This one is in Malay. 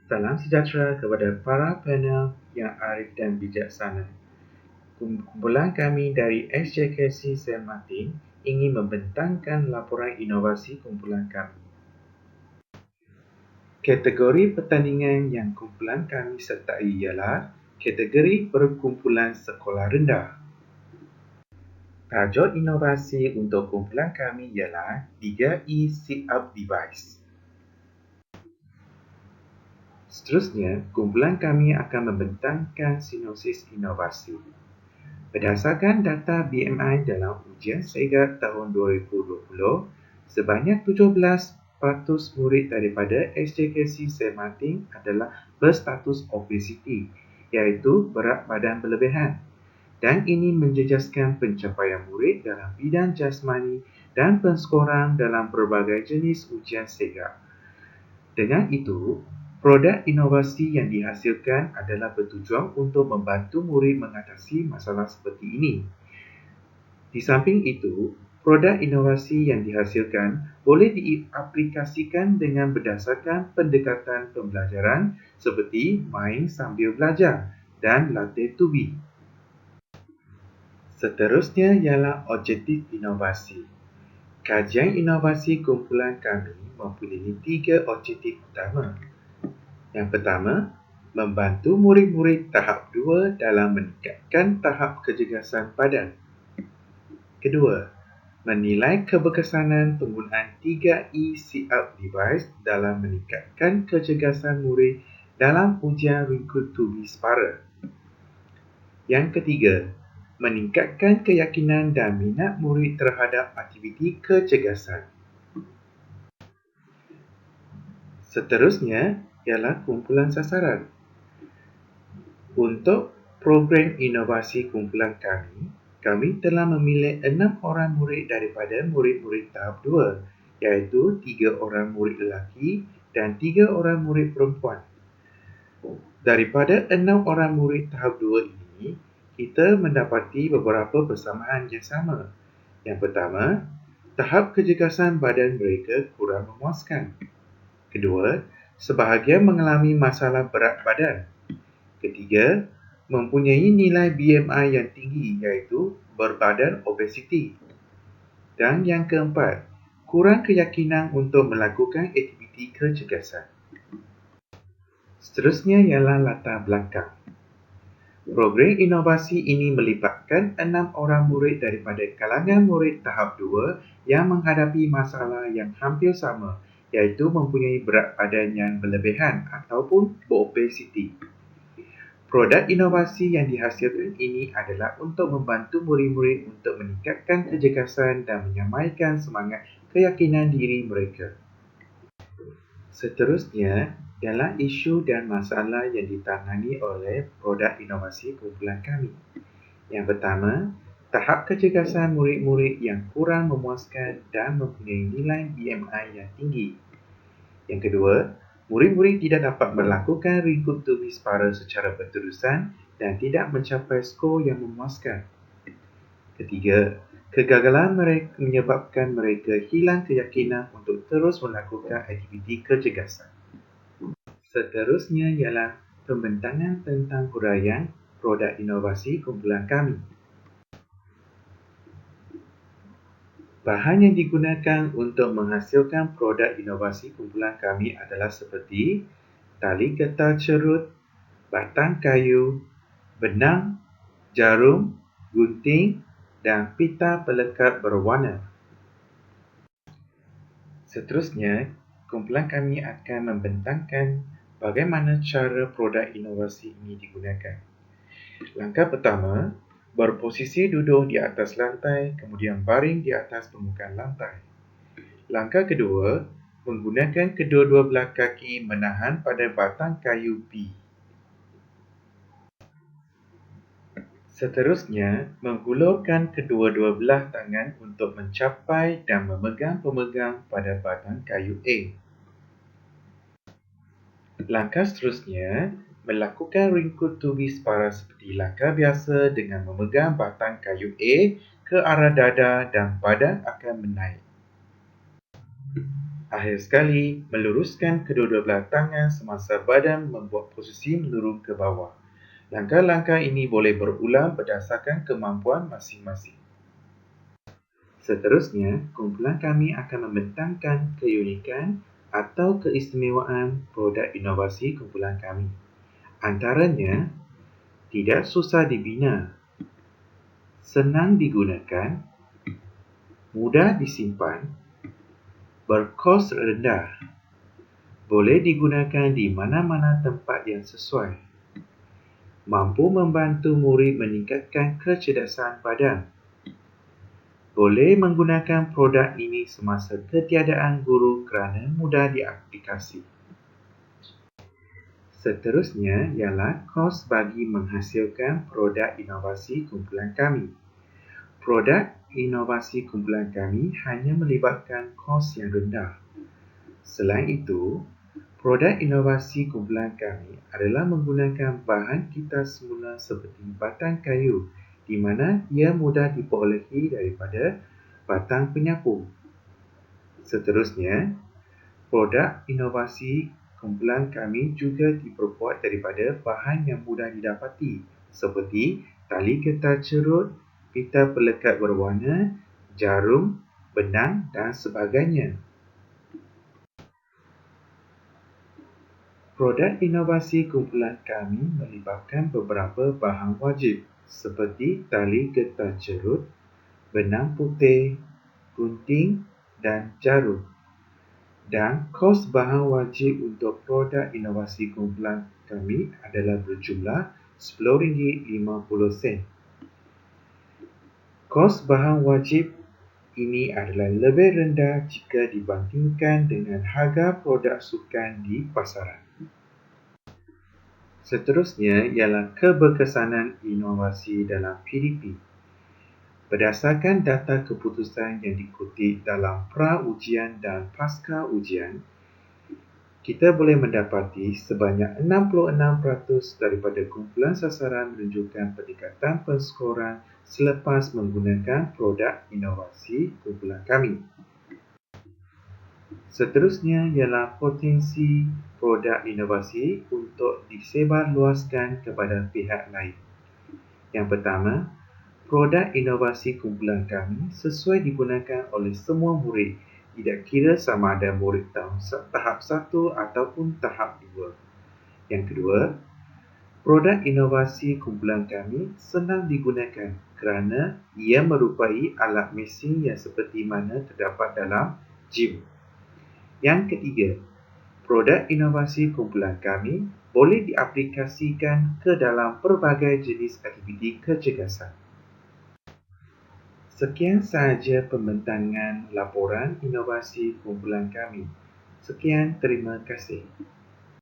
Salam sejahtera kepada para panel yang arif dan bijaksana. Kumpulan kami dari SJKC Saint Martin ingin membentangkan laporan inovasi kumpulan kami. Kategori pertandingan yang kumpulan kami sertai ialah kategori perkumpulan sekolah rendah. Tajuk inovasi untuk kumpulan kami ialah 3E Sit-Up Device. Seterusnya, kumpulan kami akan membentangkan sinopsis inovasi. Berdasarkan data BMI dalam ujian SEGAT tahun 2020, sebanyak 17% murid daripada SJKC Saint Martin adalah berstatus obesiti, iaitu berat badan berlebihan. Dan ini menjejaskan pencapaian murid dalam bidang jasmani dan penskoran dalam pelbagai jenis ujian SEGAT. Dengan itu, produk inovasi yang dihasilkan adalah bertujuan untuk membantu murid mengatasi masalah seperti ini. Di samping itu, produk inovasi yang dihasilkan boleh diaplikasikan dengan berdasarkan pendekatan pembelajaran seperti main sambil belajar dan latih tubi. Seterusnya ialah objektif inovasi. Kajian inovasi kumpulan kami mempunyai 3 objektif utama. Yang pertama, membantu murid-murid tahap 2 dalam meningkatkan tahap kecergasan badan. Kedua, menilai keberkesanan penggunaan 3E Sit-Up Device dalam meningkatkan kecergasan murid dalam ujian ringkut tubi separa. Yang ketiga, meningkatkan keyakinan dan minat murid terhadap aktiviti kecergasan. Seterusnya ialah kumpulan sasaran. Untuk program inovasi kumpulan kami telah memilih 6 orang murid daripada murid-murid tahap 2, iaitu 3 orang murid lelaki dan 3 orang murid perempuan. Daripada 6 orang murid tahap 2 ini, kita mendapati beberapa persamaan yang sama. Yang pertama, tahap kecergasan badan mereka kurang memuaskan. Kedua, sebahagian mengalami masalah berat badan. Ketiga, mempunyai nilai BMI yang tinggi iaitu berbadan obesiti. Dan yang keempat, kurang keyakinan untuk melakukan aktiviti kecergasan. Seterusnya ialah latar belakang. Program inovasi ini melibatkan 6 orang murid daripada kalangan murid tahap 2 yang menghadapi masalah yang hampir sama, iaitu mempunyai berat badan yang berlebihan ataupun berobesiti. Produk inovasi yang dihasilkan ini adalah untuk membantu murid-murid untuk meningkatkan kecergasan dan menyamaikan semangat keyakinan diri mereka. Seterusnya ialah isu dan masalah yang ditangani oleh produk inovasi kumpulan kami. Yang pertama, tahap kecergasan murid-murid yang kurang memuaskan dan mempunyai nilai BMI yang tinggi. Yang kedua, murid-murid tidak dapat melakukan ringkut tubi separa secara berterusan dan tidak mencapai skor yang memuaskan. Ketiga, kegagalan mereka menyebabkan mereka hilang keyakinan untuk terus melakukan aktiviti kecergasan. Seterusnya ialah pembentangan tentang huraian produk inovasi kumpulan kami. Bahan yang digunakan untuk menghasilkan produk inovasi kumpulan kami adalah seperti tali getah cerut, batang kayu, benang, jarum, gunting dan pita pelekat berwarna. Seterusnya, kumpulan kami akan membentangkan bagaimana cara produk inovasi ini digunakan. Langkah pertama, berposisi duduk di atas lantai, kemudian baring di atas permukaan lantai. Langkah kedua, menggunakan kedua-dua belah kaki menahan pada batang kayu B. Seterusnya, menghulurkan kedua-dua belah tangan untuk mencapai dan memegang pemegang pada batang kayu A. Langkah seterusnya, melakukan ringkut tubi separa seperti langkah biasa dengan memegang batang kayu A ke arah dada dan badan akan menaik. Akhir sekali, meluruskan kedua-dua belah tangan semasa badan membuat posisi menurun ke bawah. Langkah-langkah ini boleh berulang berdasarkan kemampuan masing-masing. Seterusnya, kumpulan kami akan membentangkan keunikan atau keistimewaan produk inovasi kumpulan kami. Antaranya, tidak susah dibina, senang digunakan, mudah disimpan, berkos rendah, boleh digunakan di mana-mana tempat yang sesuai, mampu membantu murid meningkatkan kecerdasan badan, boleh menggunakan produk ini semasa ketiadaan guru kerana mudah diaplikasi. Seterusnya ialah kos bagi menghasilkan produk inovasi kumpulan kami. Produk inovasi kumpulan kami hanya melibatkan kos yang rendah. Selain itu, produk inovasi kumpulan kami adalah menggunakan bahan kita semula seperti batang kayu di mana ia mudah diperolehi daripada batang penyapu. Seterusnya, produk inovasi kumpulan kami juga diperbuat daripada bahan yang mudah didapati seperti tali getah cerut, pita pelekat berwarna, jarum, benang dan sebagainya. Produk inovasi kumpulan kami melibatkan beberapa bahan wajib seperti tali getah cerut, benang putih, gunting dan jarum. Dan kos bahan wajib untuk produk inovasi kumpulan kami adalah berjumlah RM10.50. Kos bahan wajib ini adalah lebih rendah jika dibandingkan dengan harga produk sukan di pasaran. Seterusnya ialah keberkesanan inovasi dalam PDP. Berdasarkan data keputusan yang dikutip dalam pra-ujian dan pasca ujian, kita boleh mendapati sebanyak 66% daripada kumpulan sasaran menunjukkan peningkatan penskoran selepas menggunakan produk inovasi kumpulan kami. Seterusnya ialah potensi produk inovasi untuk disebarluaskan kepada pihak lain. Yang pertama, produk inovasi kumpulan kami sesuai digunakan oleh semua murid, tidak kira sama ada murid tahap 1 ataupun tahap 2. Yang kedua, produk inovasi kumpulan kami senang digunakan kerana ia merupai alat mesin yang seperti mana terdapat dalam gym. Yang ketiga, produk inovasi kumpulan kami boleh diaplikasikan ke dalam pelbagai jenis aktiviti kecergasan. Sekian sahaja pembentangan laporan inovasi kumpulan kami. Sekian, terima kasih.